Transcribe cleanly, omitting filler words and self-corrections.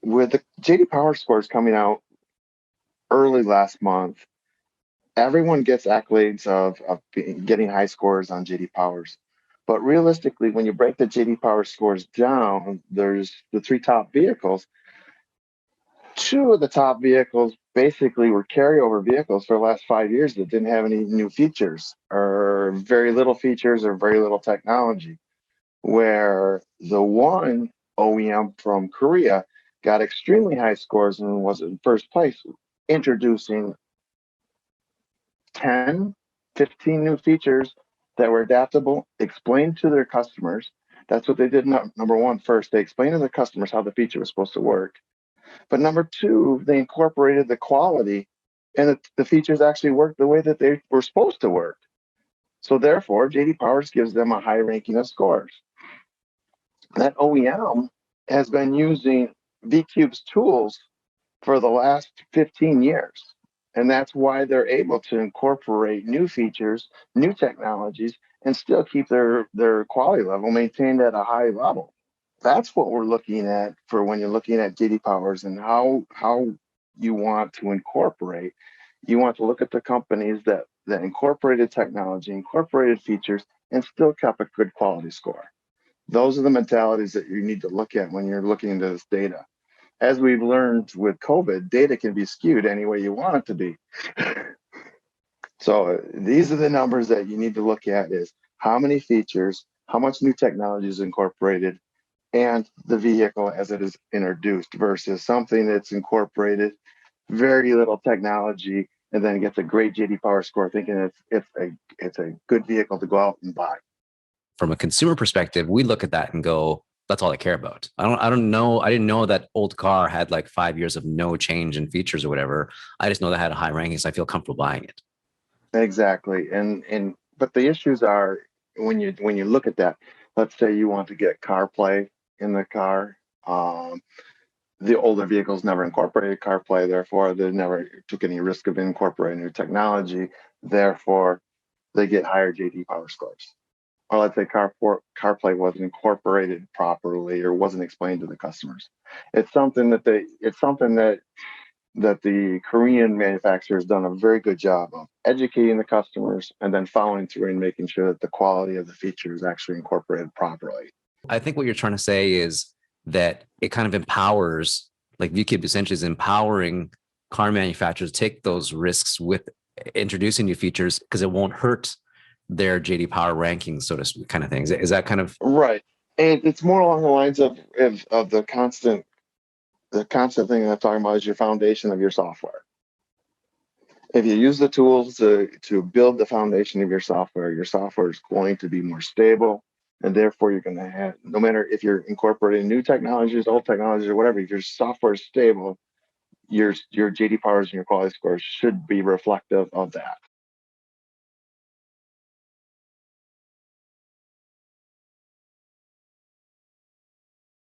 with the JD Power scores coming out early last month, everyone gets accolades of getting high scores on JD Powers. But realistically, when you break the JD Power scores down, there's the three top vehicles. Two of the top vehicles basically were carryover vehicles for the last 5 years that didn't have any new features or very little features or very little technology. Where the one OEM from Korea got extremely high scores and was in first place, introducing 10, 15 new features that were adaptable, explained to their customers. That's what they did. Number one, first, they explained to their customers how the feature was supposed to work. But number two, they incorporated the quality and the features actually worked the way that they were supposed to work. So therefore, JD Powers gives them a high ranking of scores. That OEM has been using VCube's tools for the last 15 years. And that's why they're able to incorporate new features, new technologies, and still keep their quality level maintained at a high level. That's what we're looking at for when you're looking at JD Powers and how you want to incorporate. You want to look at the companies that incorporated technology, incorporated features, and still kept a good quality score. Those are the mentalities that you need to look at when you're looking into this data. As we've learned with COVID, data can be skewed any way you want it to be. So these are the numbers that you need to look at is how many features, how much new technology is incorporated, and the vehicle as it is introduced versus something that's incorporated, very little technology, and then gets a great JD Power score thinking it's a good vehicle to go out and buy. From a consumer perspective, we look at that and go, that's all I care about. I don't know. I didn't know that old car had like 5 years of no change in features or whatever. I just know that had a high ranking, so I feel comfortable buying it. Exactly. And but the issues are when you look at that, let's say you want to get CarPlay in the car. The older vehicles never incorporated CarPlay, therefore they never took any risk of incorporating new technology. Therefore, they get higher JD Power scores. Or let's say CarPlay wasn't incorporated properly or wasn't explained to the customers. It's something that the Korean manufacturer has done a very good job of educating the customers and then following through and making sure that the quality of the feature is actually incorporated properly. I think what you're trying to say is that it kind of empowers, like VCube essentially is empowering car manufacturers to take those risks with introducing new features because it won't hurt their JD Power rankings, so to speak, kind of things. Is that kind of right? And it's more along the lines of the constant thing that I'm talking about is your foundation of your software. If you use the tools to build the foundation of your software is going to be more stable. And therefore, you're going to have, no matter if you're incorporating new technologies, old technologies, or whatever, if your software is stable, your JD Powers and your quality scores should be reflective of that.